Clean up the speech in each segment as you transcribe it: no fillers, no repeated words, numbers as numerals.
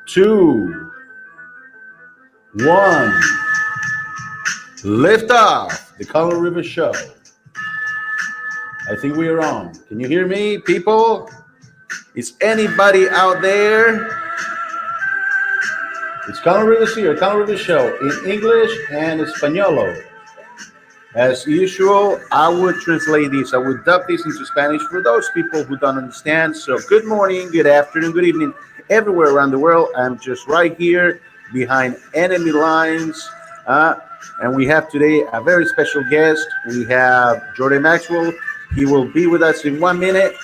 two, one. Lift off the Color River Show. I think we are on. Can you hear me, people? Is anybody out there? It's Color Rivers here, Color River Show in English and Espanol. As usual, I would translate this. I would dub this into Spanish for those people who don't understand. So, good morning, good afternoon, good evening, everywhere around the world. I'm just right here behind enemy lines. And we have today a very special guest. We have Jordan Maxwell. He will be with us in 1 minute.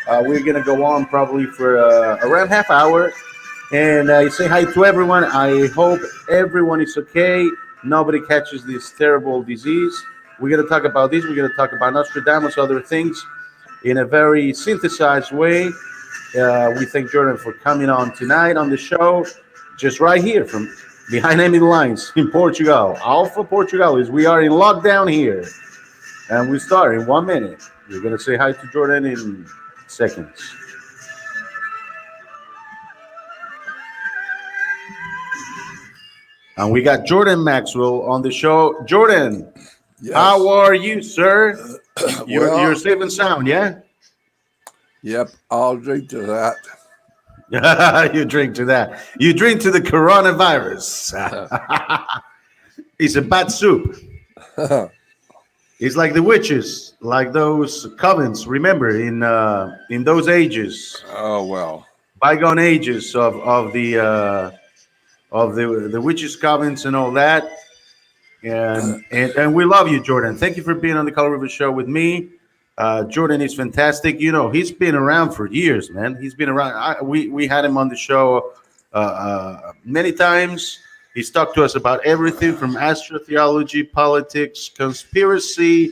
We're going to go on probably for around half hour. And I say hi to everyone. I hope everyone is okay. Nobody catches this terrible disease. We're going to talk about this. We're going to talk about Nostradamus, other things in a very synthesized way. We thank Jordan for coming on tonight on the show, just right here from behind enemy lines in Portugal. Alpha Portugal is we are in lockdown here. And we start in 1 minute. We're going to say hi to Jordan in seconds. And we got Jordan Maxwell on the show. Jordan, Yes. how are you, sir? You're, Well, you're safe and sound, yeah? yep, I'll drink to that. You drink to that. You drink to the coronavirus. It's a bad soup. It's like the witches, like those covens. Remember, in those ages, Oh, well. bygone ages of the witches covens and all that. And we love you, Jordan. Thank you for being on the Color River Show with me. Jordan is fantastic. You know, he's been around for years, man. He's been around. We had him on the show many times. He's talked to us about everything from astrotheology, politics, conspiracy.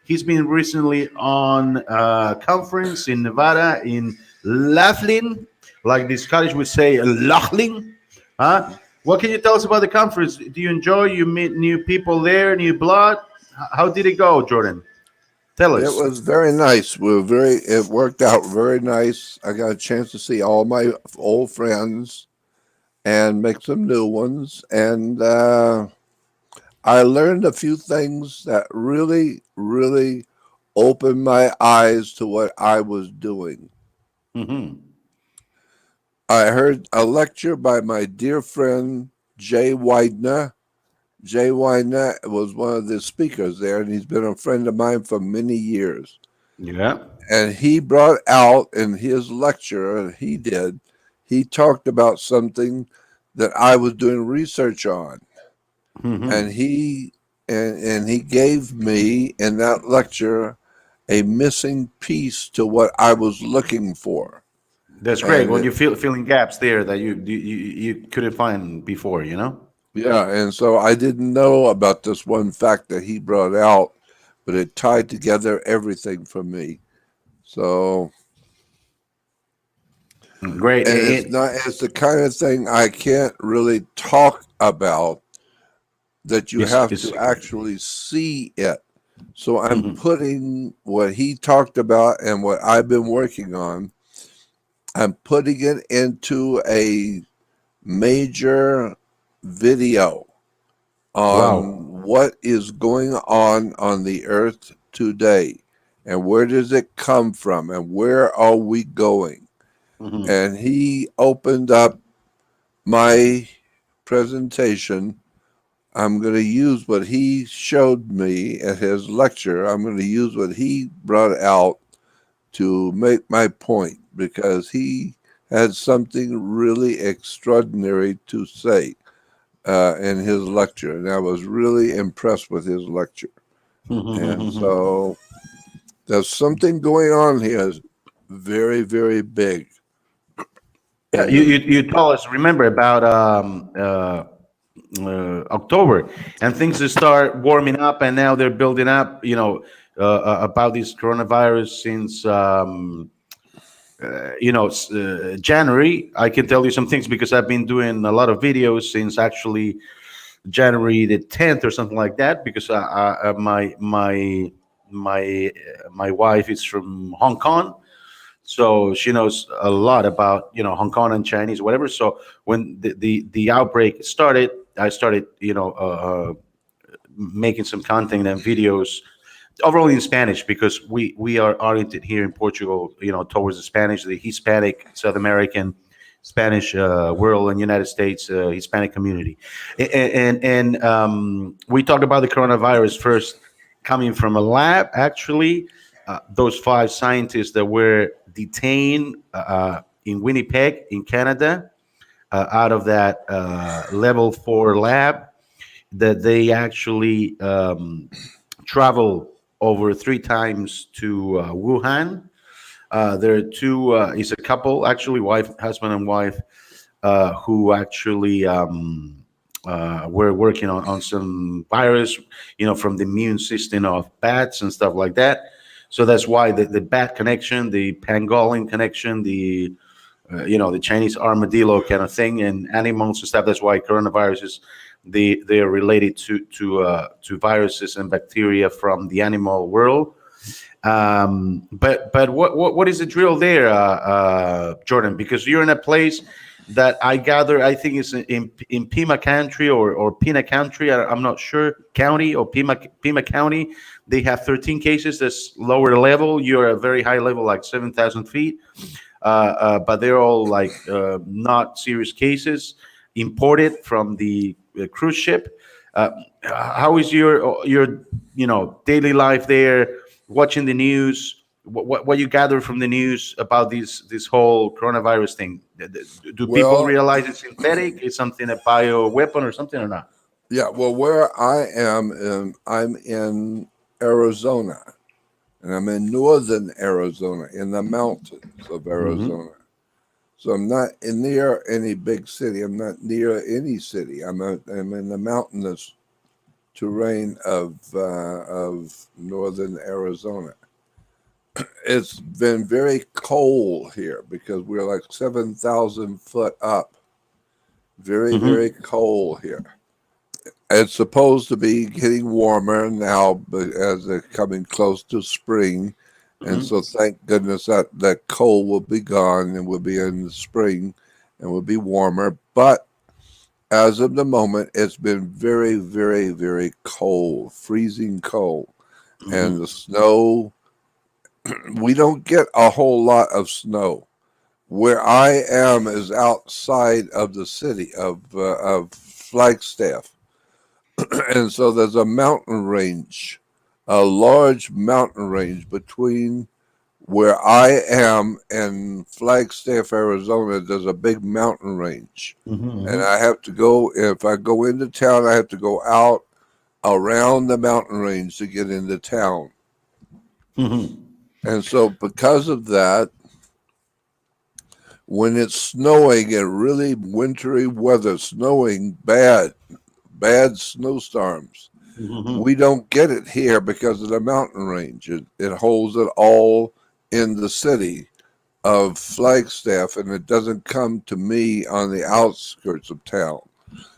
He's been recently on a conference in Nevada in Laughlin, like the Scottish would say, Laughlin. Huh? What can you tell us about the conference? Do you enjoy? You meet new people there, new blood? How did it go, Jordan? Tell It us. was very nice. It worked out very nice. I got a chance to see all my old friends and make some new ones. And I learned a few things that really, really opened my eyes to what I was doing. Hmm. I heard a lecture by my dear friend Jay Widener. Jay Widener was one of the speakers there, and he's been a friend of mine for many years. Yeah. And he brought out in his lecture, he talked about something that I was doing research on. Hmm. And he gave me in that lecture a missing piece to what I was looking for. That's great. And When you filling gaps there that you couldn't find before, you know. yeah, and so I didn't know about this one fact that he brought out, but it tied together everything for me. So, Great. and it's the kind of thing I can't really talk about that you have It's to actually see it. So I'm mhm. putting what he talked about and what I've been working on, I'm putting it into a major video Wow. on what is going on the earth today and where does it come from and where are we going. Hmm. And he opened up my presentation. I'm going to use what he showed me at his lecture. I'm going to use what he brought out to make my point because he had something really extraordinary to say in his lecture. And I was really impressed with his lecture. And so there's something going on here very, very big. Yeah, you, And you you told us. Remember about October, and things just start warming up, and now they're building up. About this coronavirus since January. I can tell you some things because I've been doing a lot of videos since actually January the 10th or something like that. Because my wife is from Hong Kong. So she knows a lot about Hong Kong and Chinese, whatever. So when the outbreak started, I started making some content and videos overall in Spanish, because we are oriented here in Portugal, towards the Spanish, the Hispanic, South American, Spanish world, and United States Hispanic community, and we talked about the coronavirus first coming from a lab. Actually, those five scientists that were detained in Winnipeg, in Canada, out of that level 4 lab, that they actually travel over 3 times to Wuhan. There are two. Is a couple, actually, husband and wife, who actually were working on some virus, from the immune system of bats and stuff like that. So that's why the bat connection, the pangolin connection, the Chinese armadillo kind of thing, and animals and stuff. That's why coronaviruses, they're related to viruses and bacteria from the animal world. But what is the drill there, Jordan? Because you're in a place that I gather, I think it's in Pima Country, or Pina Country. I'm not sure, county, or Pima County. They have 13 cases. That's lower level. You're a very high level, like 7,000 feet. But they're all like not serious cases, imported from the cruise ship. How is your daily life there? Watching the news, what you gather from the news about this whole coronavirus thing? Do people Well, realize it's synthetic? It's something, a bio weapon or something, or not? yeah. Well, where I am, I'm in Arizona, and I'm in northern Arizona, in the mountains of Hmm. Arizona. So I'm not near any big city. I'm not near any city. I'm in the mountainous terrain of northern Arizona. It's been very cold here because we're like 7,000 foot up. Very, very Hmm. cold here. It's supposed to be getting warmer now, but as they're coming close to spring, and Hmm. so thank goodness that cold will be gone and we'll be in the spring and will be warmer. But as of the moment, it's been very, very, very cold, freezing cold, and the Hmm. snow. We don't get a whole lot of snow. Where I am is outside of the city of Flagstaff, and so there's a mountain range, a large mountain range between where I am and Flagstaff, Arizona. There's a big mountain range, and Hmm. I have to go. If I go into town, I have to go out around the mountain range to get into town. Hmm. And so, because of that, when it's snowing and really wintry weather, snowing bad snowstorms, Hmm. we don't get it here because of the mountain range. It holds it all in the city of Flagstaff, and it doesn't come to me on the outskirts of town.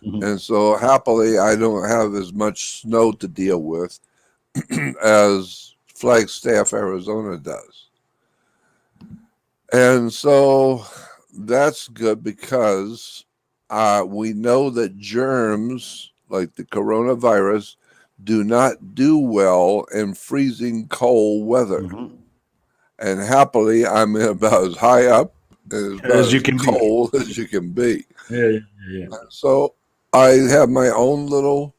Hmm. And so, happily, I don't have as much snow to deal with as Flagstaff, Arizona does. And so that's good because we know that germs like the coronavirus do not do well in freezing cold weather. Hmm. And happily, I'm about as high up and about As you as can be. cold as you can be. Yeah, yeah, yeah. So I have my own little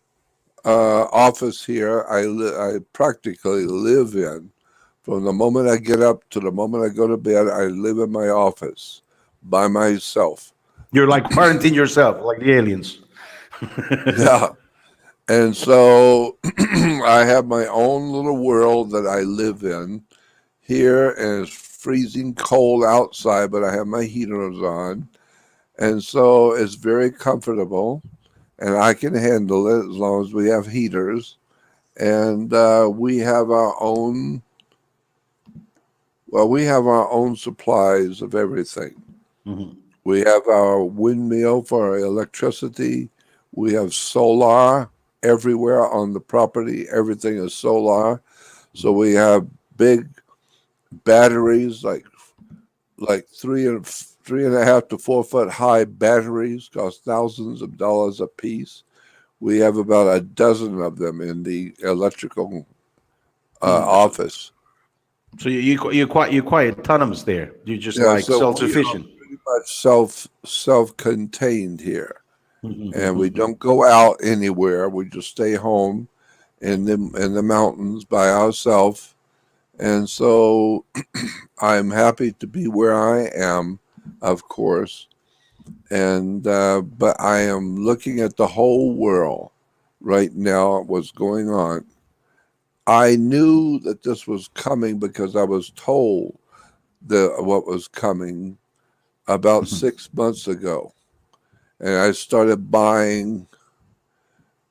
office here. I practically live in. From the moment I get up to the moment I go to bed, I live in my office by myself. You're like quarantine yourself, like the aliens. Yeah. And so I have my own little world that I live in here, and it's freezing cold outside, but I have my heaters on. And so it's very comfortable, and I can handle it as long as we have heaters. And we have our own, well, we have our own supplies of everything. Hmm. We have our windmill for our electricity. We have solar everywhere on the property. Everything is solar. So we have big batteries, like like 3.5 to 4 foot high batteries, cost thousands of dollars a piece. We have about a dozen of them in the electrical office. So you're quite autonomous there. You're just Yeah, like so we are self-sufficient. pretty much self-contained here, and we Mhm. don't go out anywhere. We just stay home in the mountains by ourselves. And so I'm happy to be where I am, of course. And but I am looking at the whole world right now. What's going on? I knew that this was coming because I was told what was coming about 6 months ago, and I started buying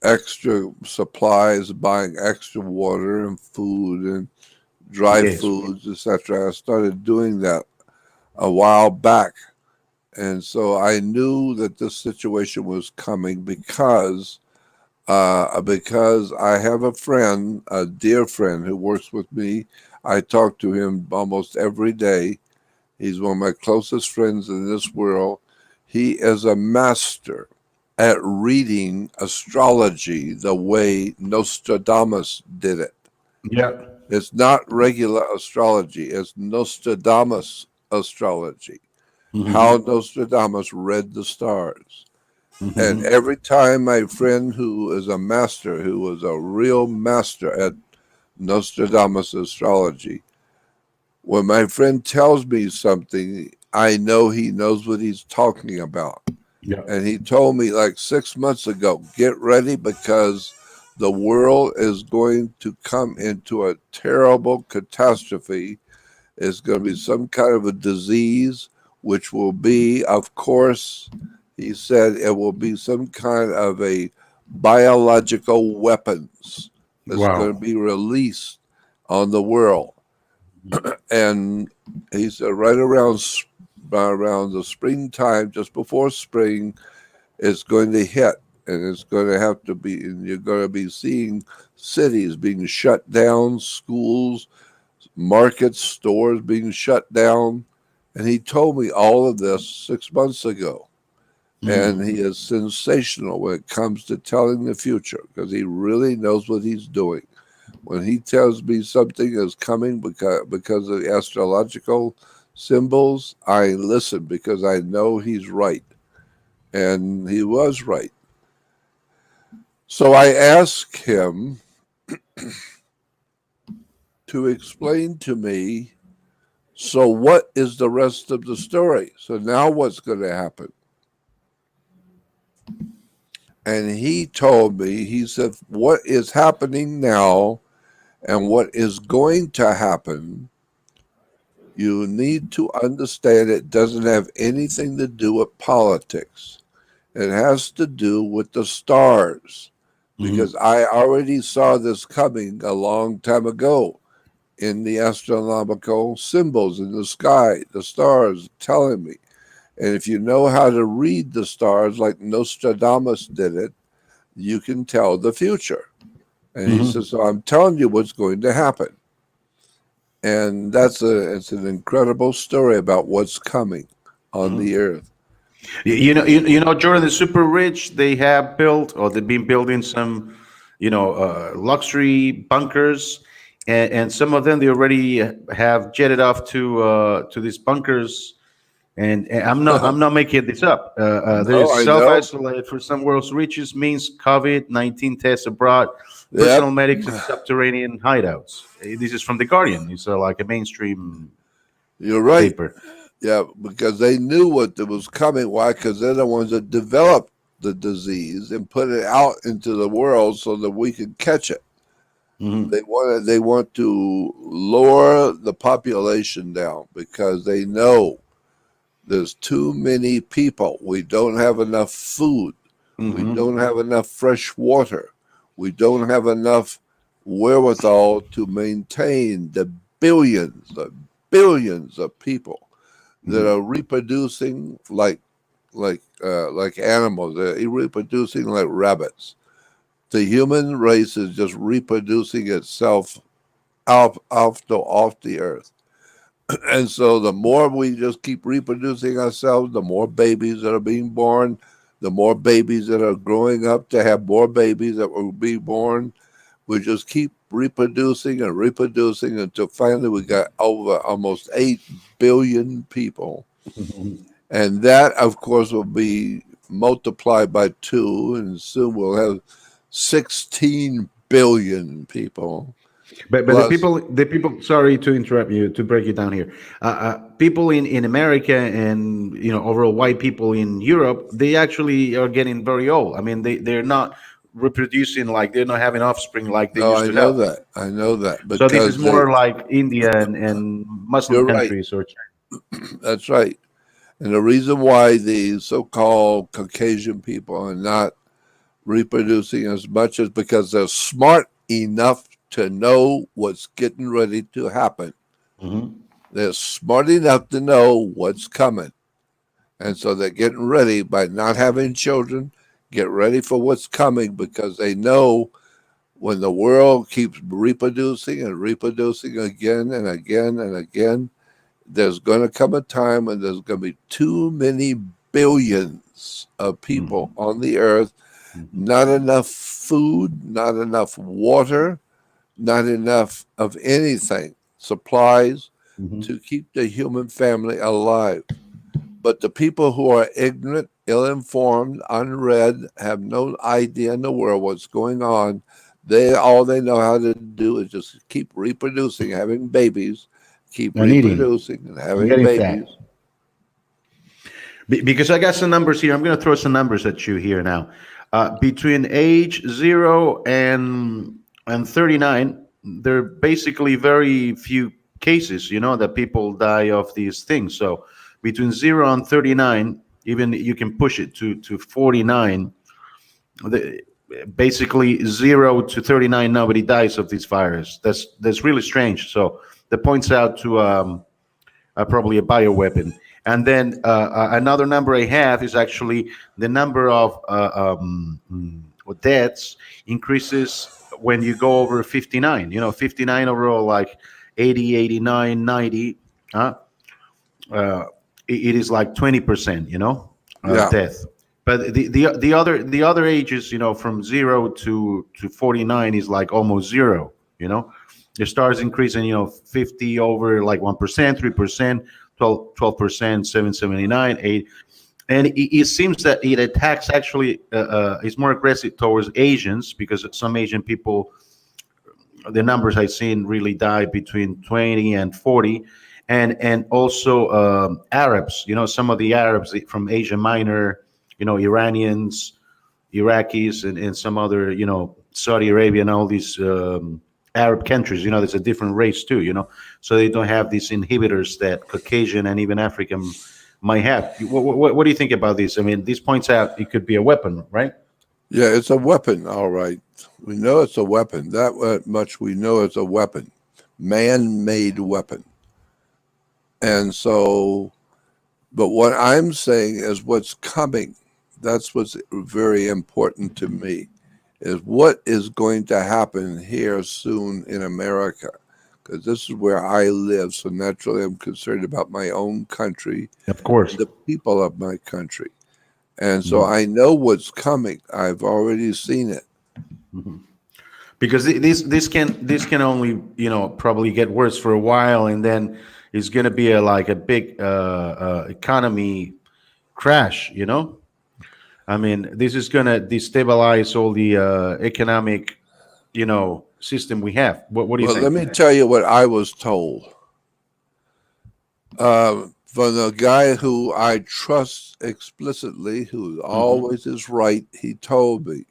extra supplies, buying extra water and food and dry Yes. foods, etc. I started doing that a while back, and so I knew that this situation was coming because I have a friend, a dear friend who works with me. I talk to him almost every day. He's one of my closest friends in this world. He is a master at reading astrology the way Nostradamus did it. Yeah. It's not regular astrology, it's Nostradamus astrology. How Hmm. Nostradamus read the stars. And Hmm. every time my friend who is a master, who was a real master at Nostradamus astrology, when my friend tells me something, I know he knows what he's talking about. Yeah. And he told me like 6 months ago, get ready because the world is going to come into a terrible catastrophe. It's going to be some kind of a disease, which will be, of course, he said it will be some kind of a biological weapons that's going to Wow. be released on the world. And he said right around the springtime, just before spring, it's going to hit, and it's going to have to be. And you're going to be seeing cities being shut down, schools, markets, stores being shut down. And he told me all of this 6 months ago. And he Hmm. is sensational when it comes to telling the future because he really knows what he's doing. When he tells me something is coming because of the astrological symbols, I listen because I know he's right. And he was right. So I asked him to explain to me, so what is the rest of the story? So now what's going to happen? And he told me, he said, what is happening now and what is going to happen, you need to understand it doesn't have anything to do with politics. It has to do with the stars because Hmm. I already saw this coming a long time ago in the astronomical symbols in the sky, the stars telling me. And if you know how to read the stars like Nostradamus did it, you can tell the future. And he says, Hmm. so I'm telling you what's going to happen. And it's an incredible story about what's coming on the earth. During the super rich, they have built or they've been building some, luxury bunkers, and some of them they already have jetted off to these bunkers. And I'm not making this up. There No, is I self know. isolate for some world's richest means COVID-19 tests abroad, Yep, personal medics in subterranean hideouts. This is from the Guardian. It's like a mainstream you're right. paper. Yeah, because they knew what was coming. Why? Because they're the ones that developed the disease and put it out into the world so that we could catch it. Hmm. They want to lower the population down because they know there's too many people. We don't have enough food. We don't Hmm. have enough fresh water. We don't have enough wherewithal to maintain the billions of people that are reproducing like animals. They're reproducing like rabbits. The human race is just reproducing itself off the earth. And so the more we just keep reproducing ourselves, the more babies that are being born, the more babies that are growing up to have more babies that will be born. We just keep reproducing and reproducing until finally we got over almost 8 billion people. And that, of course, will be multiplied by two, and soon we'll have 16 billion people. But Plus, the people. Sorry to interrupt you, to break it down here. People in America, and overall white people in Europe, they actually are getting very old. I mean, they're not reproducing, like they're not having offspring like they no, used I to know have. that. I know that So this is because they, more like India and Muslim you're right. countries or That's right. And the reason why the so called Caucasian people are not reproducing as much is because they're smart enough to know what's getting ready to happen. Mhm. They're smart enough to know what's coming. And so they're getting ready by not having children, get ready for what's coming because they know when the world keeps reproducing and reproducing again and again and again, there's going to come a time when there's going to be too many billions of people Mhm. on the earth, Mhm. not enough food, not enough water, not enough of anything, supplies Mhm. to keep the human family alive. But the people who are ignorant, ill informed, unread, have no idea in the world what's going on, they all they know how to do is just keep reproducing, having babies, keep And eating reproducing and and having getting babies. fat. Because I got some numbers here. I'm going to throw some numbers at you here now. Between age 0 and 39, there are basically very few cases, that people die of these things. So between 0 and 39, even you can push it to 49. The, Basically 0 to 39, nobody dies of this virus. That's really strange. So that points out to probably a bioweapon. And then another number I have is actually the number of deaths increases when you go over 59. 59 overall, like 80, 89, 90. Uh, uh, it is like 20%, Yeah, death. But the other ages, from 0 to 49 is like almost zero. It starts increasing, 50 over like 1%, 3%, 12%, 779, 8. And it seems that it attacks actually is more aggressive towards Asians, because some Asian people, the numbers I've seen, really die between 20 and 40. And also Arabs, some of the Arabs from Asia Minor, Iranians, Iraqis, and some other, Saudi Arabia and all these Arab countries. There's a different race too. So they don't have these inhibitors that Caucasian and even African might have. What do you think about this? I mean, this points out it could be a weapon, right? yeah, it's a weapon, all right. We know it's a weapon. Much we know it's a weapon, man made weapon. And so, but what I'm saying is what's coming. That's what's very important to me is what is going to happen here soon in America. Because this is where I live. So naturally, I'm concerned about my own country Of and course. the people of my country. And so Mhm. I know what's coming. I've already seen it. Mhm. Because this can only probably get worse for a while, and then it's going to be like a big economy crash. I mean, this is going to destabilize all the economic system we have. What do you Well, let think? me tell you what I was told from the guy who I trust explicitly, who Hmm. always is right. He told me,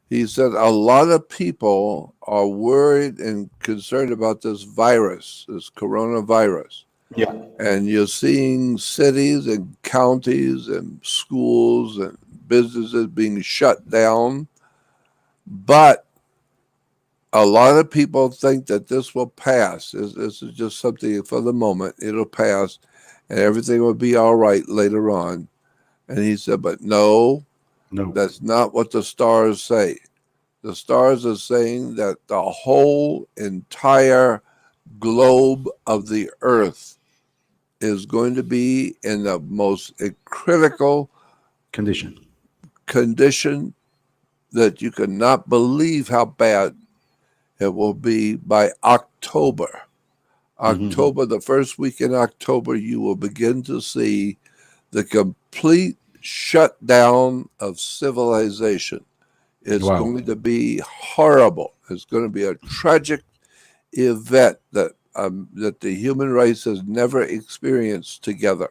he said, a lot of people are worried and concerned about this virus, this coronavirus. Yeah. And you're seeing cities and counties and schools and businesses being shut down. But a lot of people think that this will pass. This is just something for the moment. It'll pass and everything will be all right later on. And he said, but no, No. that's not what the stars say. The stars are saying that the whole entire globe of the earth is going to be in the most critical Condition. condition that you cannot believe how bad it will be by October. October, the first week in October, you will begin to see the complete shutdown of civilization. It's Wow. going to be horrible. It's going to be a tragic event that the human race has never experienced together.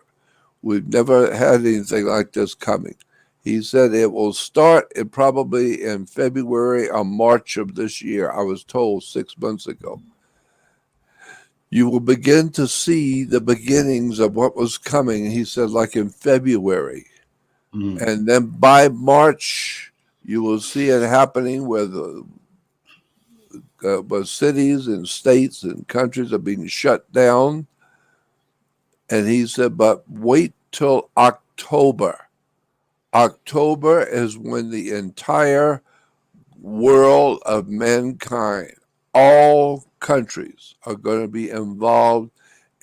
We've never had anything like this coming. He said it will start probably in February or March of this year. I was told 6 months ago. You will begin to see the beginnings of what was coming. He said, like in February. And then by March, you will see it happening where where cities and states and countries are being shut down. And he said, but wait till October. October is when the entire world of mankind, all countries, are going to be involved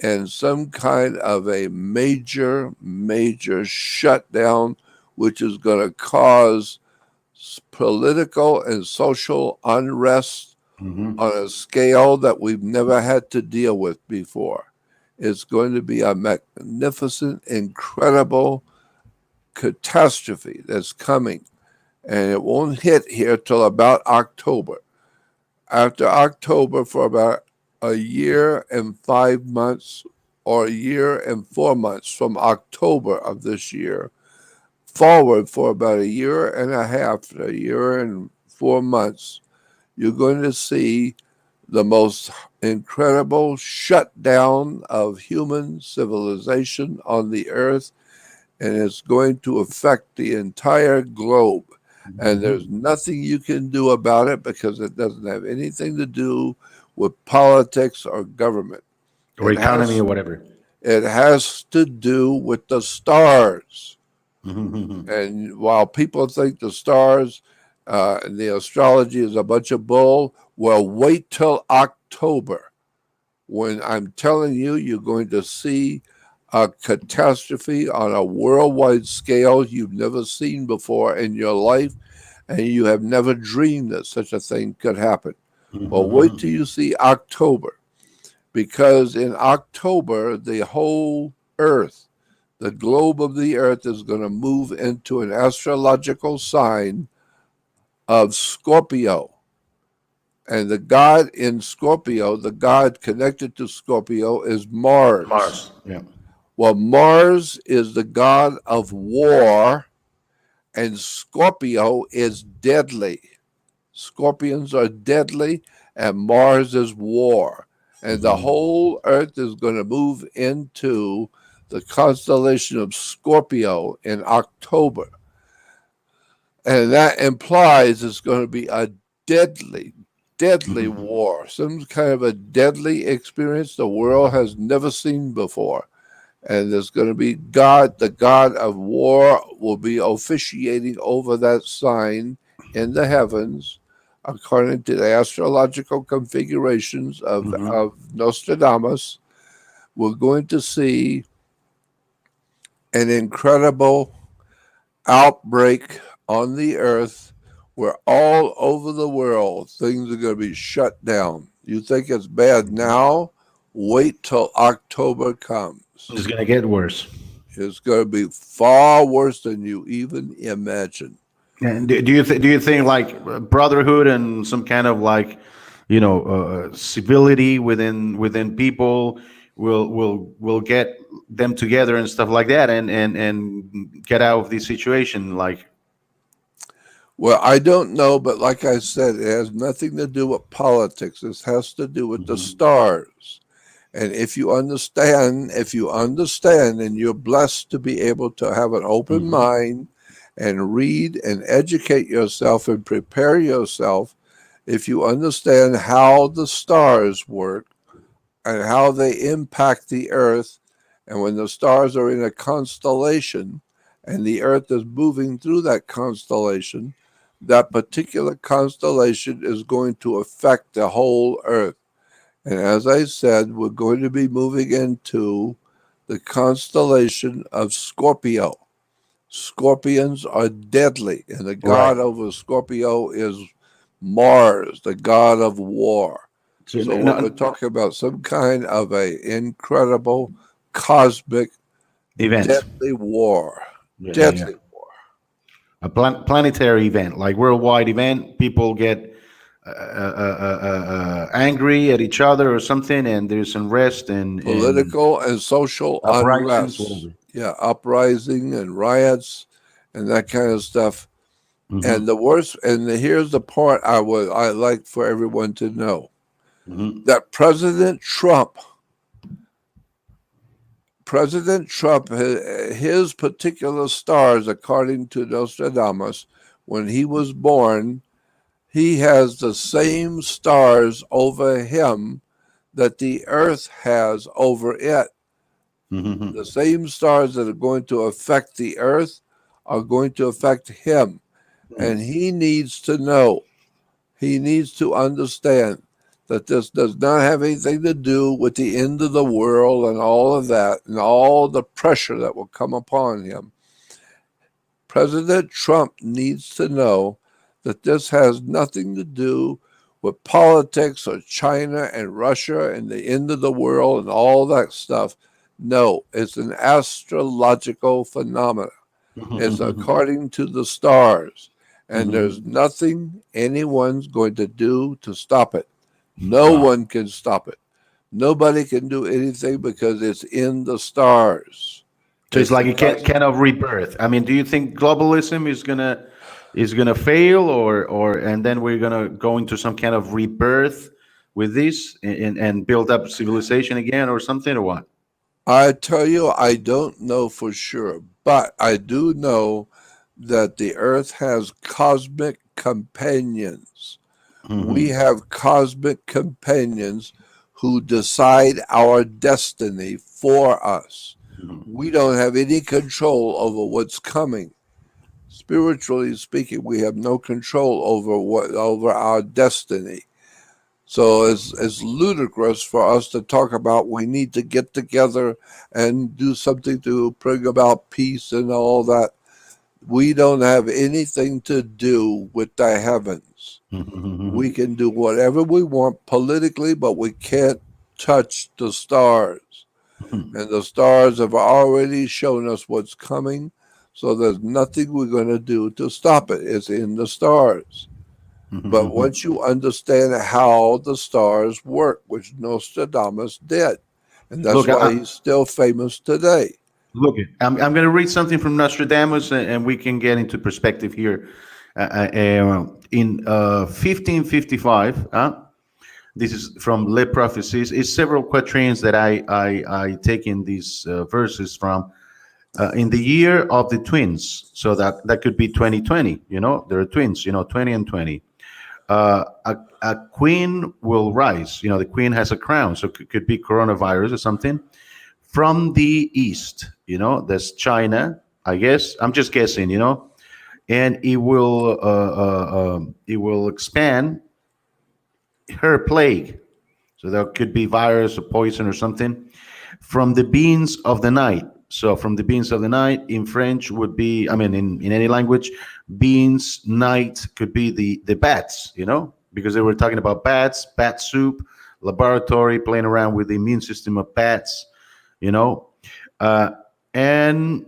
in some kind of a major shutdown, which is going to cause political and social unrest on a scale that we've never had to deal with before. It's going to be a magnificent, incredible catastrophe that's coming, and it won't hit here till about October. After October, for about a year and 5 months or a year and 4 months from October of this year forward, for about a year and a half, a year and 4 months, you're going to see the most incredible shutdown of human civilization on the earth, and it's going to affect the entire globe. And there's nothing you can do about it because it doesn't have anything to do with politics or government. Or economy or whatever. It has to do with the stars. And while people think the stars and the astrology is a bunch of bull, well, wait till October when I'm telling you you're going to see a catastrophe on a worldwide scale you've never seen before in your life, and you have never dreamed that such a thing could happen. Well, wait till you see October, because in October, the whole earth, the globe of the earth, is going to move into an astrological sign of Scorpio. And the god in Scorpio, the god connected to Scorpio, is Mars. Mars. Yeah. Well, Mars is the god of war, and Scorpio is deadly. Scorpions are deadly, and Mars is war. And the whole earth is going to move into the constellation of Scorpio in October. And that implies it's going to be a deadly war, some kind of a deadly experience the world has never seen before. And there's going to be God, the God of war, will be officiating over that sign in the heavens, according to the astrological configurations of Nostradamus. We're going to see an incredible outbreak on the earth where all over the world things are going to be shut down. You think it's bad now? Wait till October comes. It's going to get worse. It's going to be far worse than you even imagine. And do you think like brotherhood and some kind of like, civility within people will get them together and stuff like that, and get out of this situation? Like, well, I don't know, but like I said, it has nothing to do with politics. This has to do with the stars. And if you understand, and you're blessed to be able to have an open mind and read and educate yourself and prepare yourself, if you understand how the stars work and how they impact the earth, and when the stars are in a constellation and the earth is moving through that constellation, that particular constellation is going to affect the whole earth. And as I said, we're going to be moving into the constellation of Scorpio. Scorpions are deadly, and the Right. god over Scorpio is Mars, the god of war. So, So we're talking about some kind of a incredible cosmic event. deadly war. Yeah, yeah, yeah. Deadly war. A planetary event, like worldwide event. People get angry at each other or something, and there's unrest and Political and social uprisings, unrest. whatever. Yeah, uprising and riots and that kind of stuff. Hmm. And the worst, and here's the part I like for everyone to know Hmm. that President Trump, his particular stars, according to Nostradamus, when he was born, he has the same stars over him that the earth has over it. Hmm. The same stars that are going to affect the earth are going to affect him. And he needs to know, he needs to understand that this does not have anything to do with the end of the world and all of that and all the pressure that will come upon him. President Trump needs to know that this has nothing to do with politics or China and Russia and the end of the world and all that stuff. No, it's an astrological phenomenon. It's according to the stars, and Hmm. there's nothing anyone's going to do to stop it. No Wow. one can stop it. Nobody can do anything because it's in the stars. So it's It's like the a kind of rebirth. I mean, do you think globalism is gonna fail, or and then we're gonna go into some kind of rebirth with this and build up civilization again or something, or what? I tell you, I don't know for sure, but I do know that the earth has cosmic companions. We Hmm. have cosmic companions who decide our destiny for us. We don't have any control over what's coming. Spiritually speaking, we have no control over our destiny. So it's ludicrous for us to talk about we need to get together and do something to bring about peace and all that. We don't have anything to do with the heavens. Hmm. We can do whatever we want politically, but we can't touch the stars. And the stars have already shown us what's coming. So there's nothing we're going to do to stop it. It's in the stars. But once you understand how the stars work, which Nostradamus did, and that's Look, why he's still famous today. look, I'm going to read something from Nostradamus, and we can get into perspective here. In 1555, this is from Le Prophecies. It's several quatrains that I taken these verses from. In the year of the twins, so that could be 2020. There are twins. 20 and 20. A queen will rise. The queen has a crown, so it could be coronavirus or something from the east. That's China, I guess. I'm just guessing. And it will expand her plague. So there could be virus or poison or something from the beings of the night. So from the beings of the night in French would be, I mean, in any language, beings, night could be the bats, because they were talking about bats, bat soup, laboratory, playing around with the immune system of bats, you know. Uh, and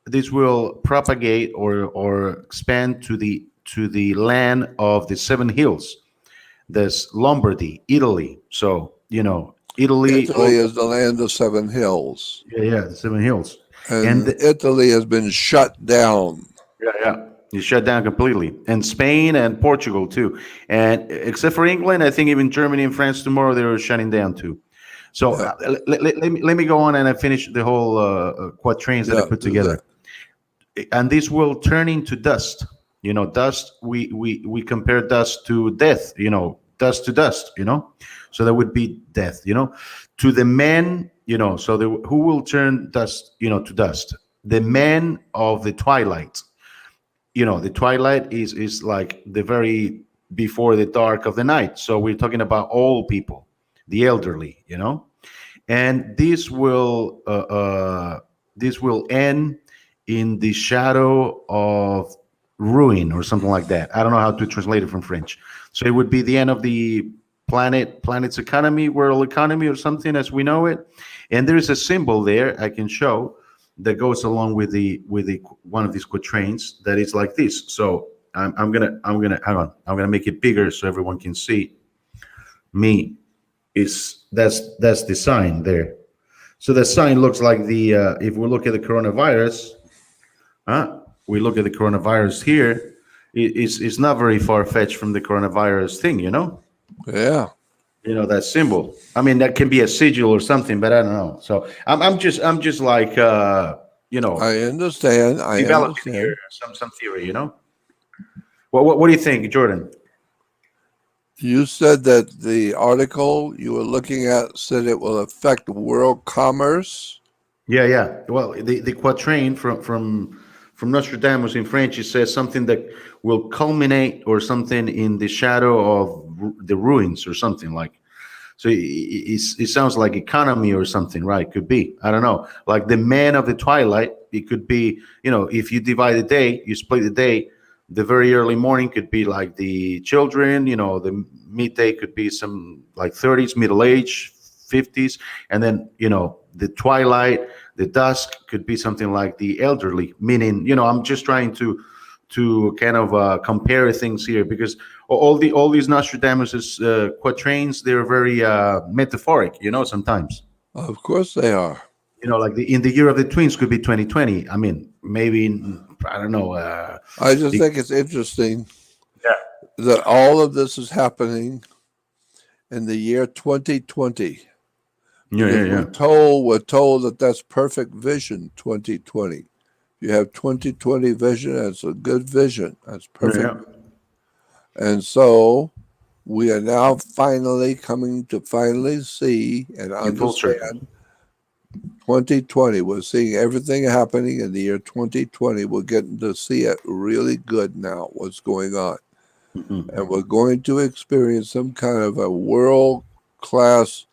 this will propagate or expand to the land of the seven hills. There's Lombardy, Italy. So, Italy. Italy is the land of seven hills, Yeah, the seven hills. And and Italy has been shut down. yeah, yeah, you shut down completely. And Spain and Portugal too. And except for England, I think even Germany and France tomorrow they were shutting down too. So Yeah, let me go on and I finish the whole quatrains that I yeah, put do that. together. And this will turn into dust. Dust. We compare dust to death. Dust to dust. So that would be death. To the men. So who will turn dust. To dust. The men of the twilight. The twilight is like the very before the dark of the night. So we're talking about all people. the elderly, and this will end in the shadow of ruin or something like that. I don't know how to translate it from French. So it would be the end of the planet's economy, world economy, or something as we know it. And there's a symbol there I can show that goes along with the one of these quatrains that is like this. So I'm gonna hang on. I'm gonna make it bigger so everyone can see me. Is that's the sign there. So the sign looks like the if we look at the coronavirus, we look at the coronavirus here. It's not very far fetched from the coronavirus thing, Yeah. that symbol. I mean, that can be a sigil or something, but I don't know. So I'm just like I understand. I developing here understand. some theory. What do you think, Jordan? You said that the article you were looking at said it will affect world commerce. Yeah. Well, the quatrain from Nostradamus in French, it says something that will culminate or something in the shadow of the ruins or something like. So it sounds like economy or something, right? Could be. I don't know. Like the man of the twilight, it could be, if you divide the day, you split the day, the very early morning could be like the children, the midday could be some like 30s, middle age, 50s. And then, the twilight, the dusk could be something like the elderly, meaning, I'm just trying to kind of compare things here because all these Nostradamus's quatrains, they're very metaphoric, sometimes. Of course they are. Like in the year of the twins could be 2020. I mean, maybe I don't know. I just The, think it's interesting yeah, that all of this is happening in the year 2020. yeah, Because yeah. we're told that that's perfect vision, 2020. If you have 2020 vision, that's a good vision. That's perfect. Yeah. And so we are now finally coming to see and In full circle. understand 2020. We're seeing everything happening in the year 2020. We're getting to see it really good now, what's going on. Mhm. And we're going to experience some kind of a world-class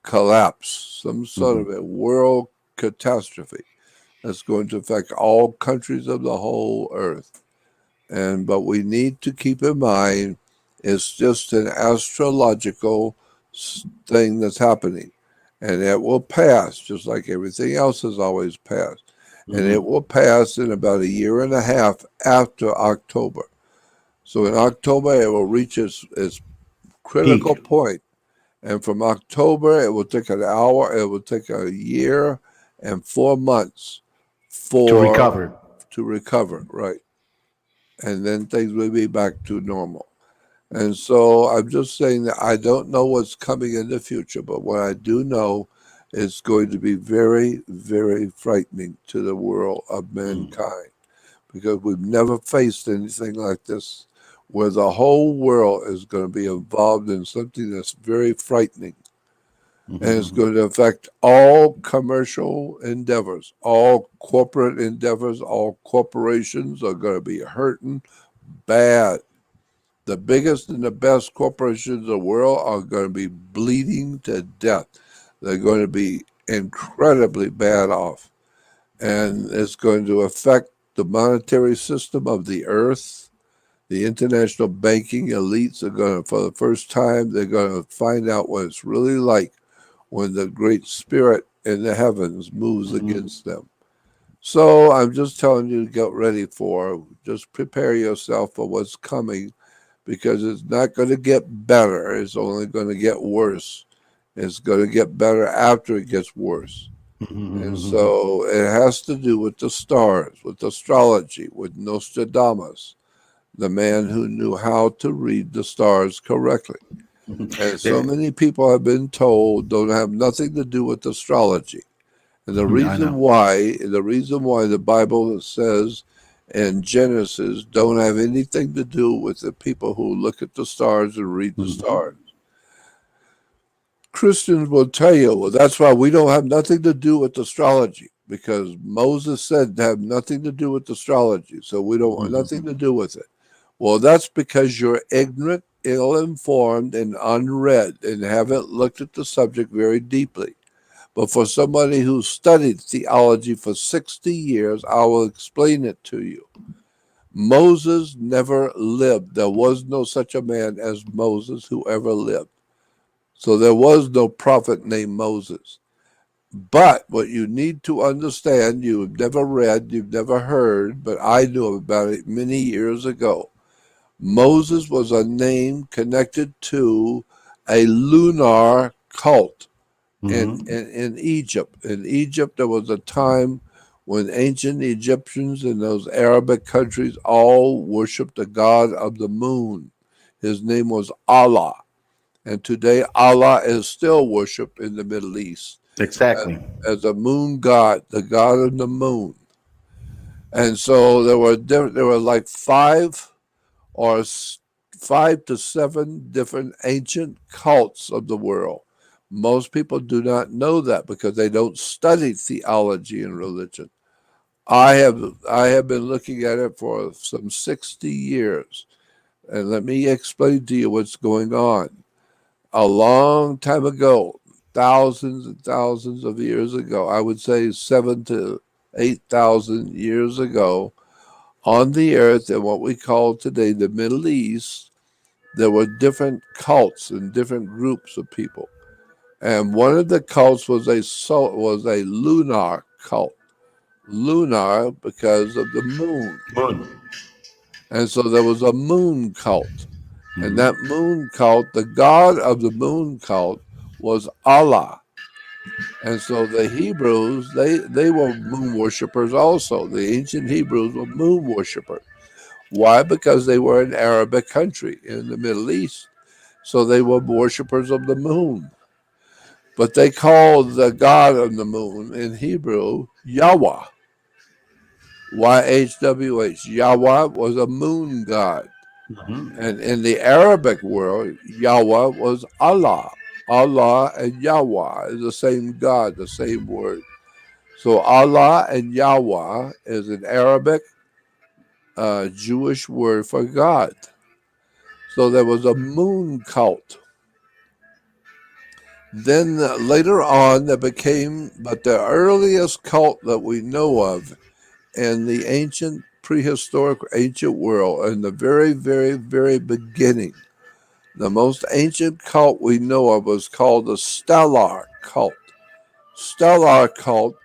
collapse, some sort of a world catastrophe that's going to affect all countries of the whole earth. But we need to keep in mind it's just an astrological thing that's happening, and it will pass just like everything else has always passed. And it will pass in about a year and a half after October. So in October, it will reach its critical Peak point. And from October, it will take an hour, it will take a year and 4 months to for recover. to recover, right? And then things will be back to normal. And so I'm just saying that I don't know what's coming in the future, but what I do know is going to be very, very frightening to the world of mankind because we've never faced anything like this where the whole world is going to be involved in something that's very frightening. And it's going to affect all commercial endeavors, all corporate endeavors, all corporations are going to be hurting bad. The biggest and the best corporations in the world are going to be bleeding to death. They're going to be incredibly bad off. And it's going to affect the monetary system of the earth. The international banking elites are going to, for the first time, they're going to find out what it's really like when the great spirit in the heavens moves against them. So I'm just telling you to get ready just prepare yourself for what's coming because it's not going to get better. It's only going to get worse. It's going to get better after it gets worse. And so it has to do with the stars, with astrology, with Nostradamus, the man who knew how to read the stars correctly. And so many people have been told don't have nothing to do with astrology. And the reason why the Bible says in Genesis don't have anything to do with the people who look at the stars and read the stars. Christians will tell you, well, that's why we don't have nothing to do with astrology because Moses said to have nothing to do with astrology. So we don't want nothing to do with it. Well, that's because you're ignorant ill-informed and unread and haven't looked at the subject very deeply. But for somebody who studied theology for 60 years, I will explain it to you. Moses never lived. There was no such a man as Moses who ever lived. So there was no prophet named Moses. But what you need to understand, you've never read, you've never heard, but I knew about it many years ago. Moses was a name connected to a lunar cult in Egypt. In Egypt, there was a time when ancient Egyptians in those Arabic countries all worshiped the god of the moon. His name was Allah. And today, Allah is still worshipped in the Middle East Exactly. as a moon god, the god of the moon. And so there were like five to seven different ancient cults of the world. Most people do not know that because they don't study theology and religion. I have been looking at it for some 60 years. And let me explain to you what's going on. A long time ago, thousands and thousands of years ago, I would say 7,000 to 8,000 years ago, on the earth in what we call today the Middle East, there were different cults and different groups of people. And one of the cults was a lunar cult. Lunar because of the moon. Moon. And so there was a moon cult. And that moon cult, the god of the moon cult, was Allah. And so the Hebrews, they were moon worshippers also. The ancient Hebrews were moon worshippers. Why? Because they were an Arabic country in the Middle East. So they were worshippers of the moon. But they called the god of the moon in Hebrew Yahweh. YHWH. Yahweh was a moon god. And in the Arabic world, Yahweh was Allah. Allah and Yahweh is the same God, the same word. So Allah and Yahweh is an Arabic Jewish word for God. So there was a moon cult. Then later on, there became, but the earliest cult that we know of in the ancient, prehistoric, ancient world, in the very, very, very beginning, the most ancient cult we know of was called the Stellar cult. Stellar cult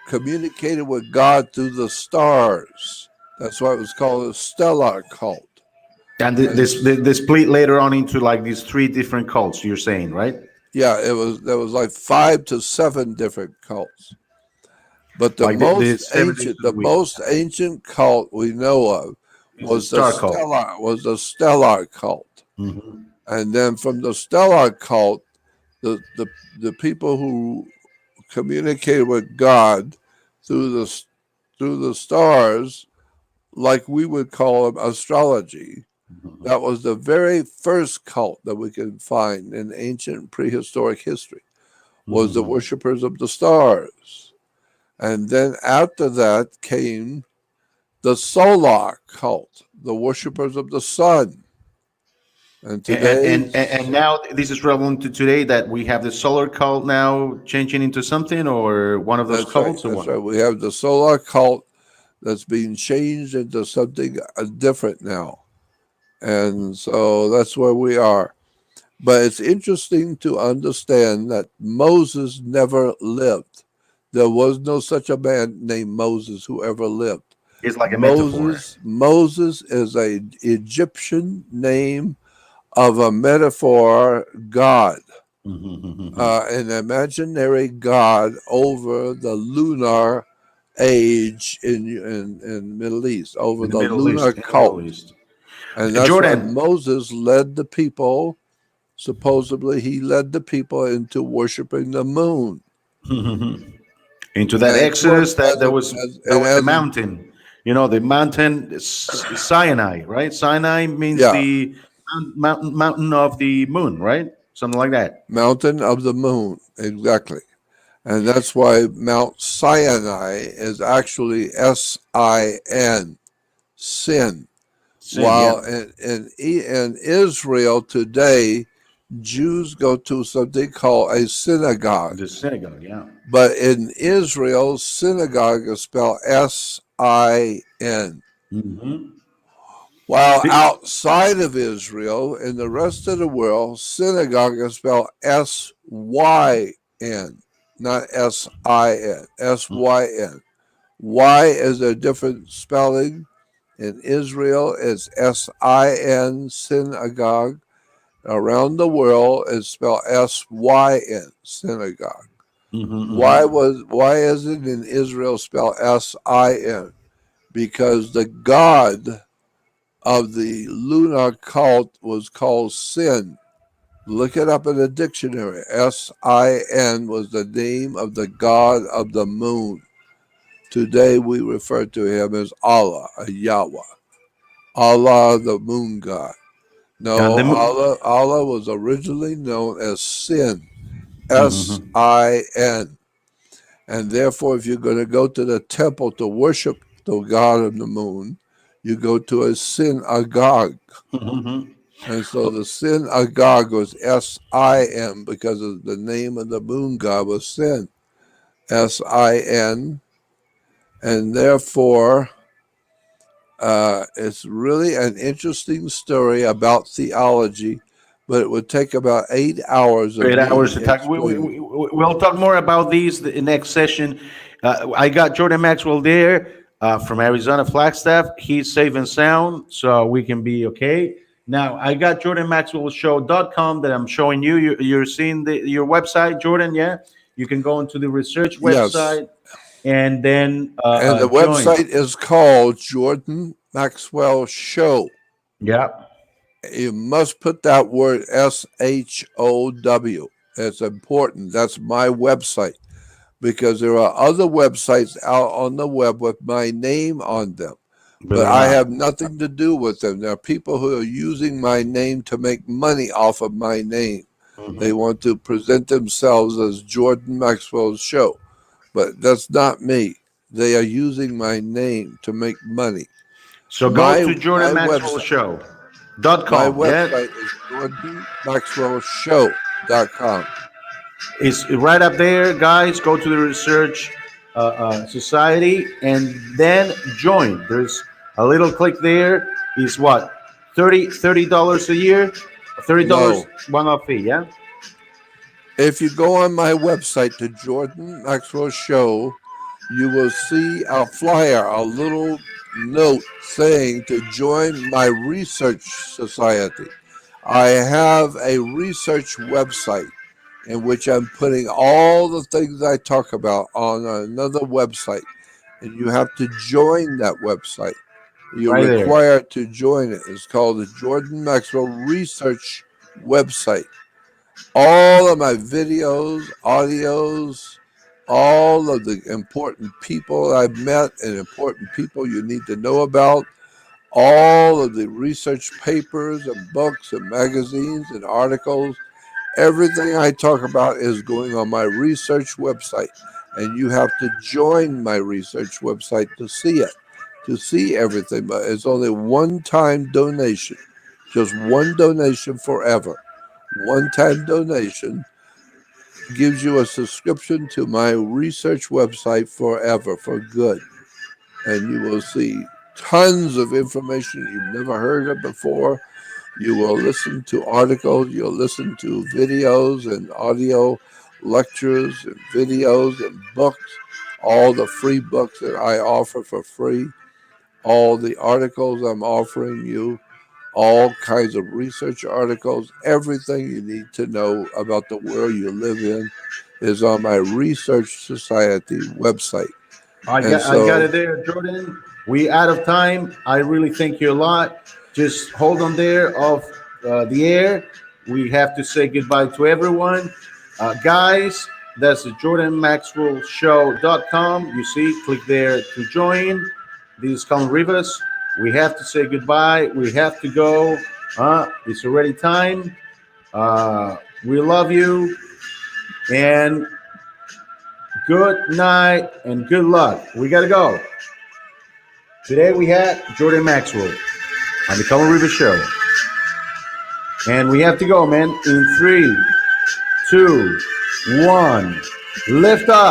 communicated with God through the stars. That's why it was called a Stellar cult. And this split later on into like these three different cults, you're saying, right? Yeah, there was like 5 to 7 different cults. But the Like most ancient cult we know of was the Stellar cult. And then from the Stellar cult, the people who communicated with God through the stars, like we would call them astrology. That was the very first cult that we can find in ancient prehistoric history, was the worshippers of the stars. And then after that came the solar cult, the worshippers of the sun. And today, and now this is relevant to today that we have the solar cult now changing into something or one of those cults or that's what? right. We have the solar cult that's being changed into something different now. And so that's where we are. But it's interesting to understand that Moses never lived. There was no such a man named Moses who ever lived. It's like a metaphor. Moses is an Egyptian name of a metaphor god, an imaginary god over the lunar age in Middle East, over the lunar cult. And that's Jordan. why Moses led the people, supposedly he led the people into worshiping the moon. Into that Exodus that was the mountain. You know, the mountain Sinai, right? Sinai means the mountain of the moon, right? Something like that. Mountain of the moon, exactly. And that's why Mount Sinai is actually S-I-N, sin. Sin, yeah. While in Israel today, Jews go to something called a synagogue. The synagogue, yeah. But in Israel, synagogue is spelled Sin. Mm-hmm. While outside of Israel, in the rest of the world, synagogue is spelled Syn, not Sin. Syn. Y is a different spelling. In Israel, it's Sin, synagogue. Around the world, it's spelled Syn, synagogue. Why is it in Israel spelled Sin? Because the god of the lunar cult was called Sin. Look it up in the dictionary. Sin was the name of the god of the moon. Today we refer to him as Allah, a Yahweh. Allah, the moon god. And No, the Allah was originally known as Sin, Mhm. Sin. And therefore, if you're going to go to the temple to worship the god of the moon, you go to a synagogue. Mhm. And so the synagogue was Sin because of the name of the moon god was Sin, Sin. And therefore, it's really an interesting story about theology, but it would take about 8 hours of 8 hours me to talk. explaining. We'll talk more about these the next session. I got Jordan Maxwell there from Arizona Flagstaff. He's safe and sound, so we can be okay. Now, I got JordanMaxwellShow.com that I'm showing you. You're seeing your website, Jordan, yeah? You can go into the research Yes. website and then And the join. website is called Jordan Maxwell Show. Yeah. You must put that word SHOW. It's important. That's my website because there are other websites out on the web with my name on them, But but they're I not. have nothing to do with them. There are people who are using my name to make money off of my name. They Mhm. want to present themselves as Jordan Maxwell's Show, but that's not me. They are using my name to make money. So go My to my website my JordanMaxwellShow.com. Yeah. website is JordanMaxwellShow.com. It's right up there, guys. Go to the research society and then join. There's a little click there. Is what $30 a year, $30 No. one-off fee. Yeah. If you go on my website to Jordan Maxwell Show, you will see a flyer, a little note saying to join my research society. I have a research website in which I'm putting all the things I talk about on another website, and you have to join that website. You're Right there. required to join it. It's called the Jordan Maxwell Research website. All of my videos, audios, all of the important people I've met and important people you need to know about, all of the research papers and books and magazines and articles, everything I talk about is going on my research website. And you have to join my research website to see it, to see everything. But it's only one time donation, just one donation forever. One time donation gives you a subscription to my research website forever, for good. And you will see tons of information you've never heard of before. You will listen to articles, you'll listen to videos and audio lectures and videos and books, all the free books that I offer for free, all the articles I'm offering you, all kinds of research articles, everything you need to know about the world you live in is on my Research Society website. And I got so, it there, Jordan. We out of time. I really thank you a lot. Just hold on there off the air. We have to say goodbye to everyone. Guys, that's the JordanMaxwellShow.com. You see, click there to join. This is Colin Rivas. We have to say goodbye. We have to go. It's already time. We love you. And good night and good luck. We got to go. Today we had Jordan Maxwell. on the Color River Show. And we have to go, man. In 3, 2, 1. Lift off.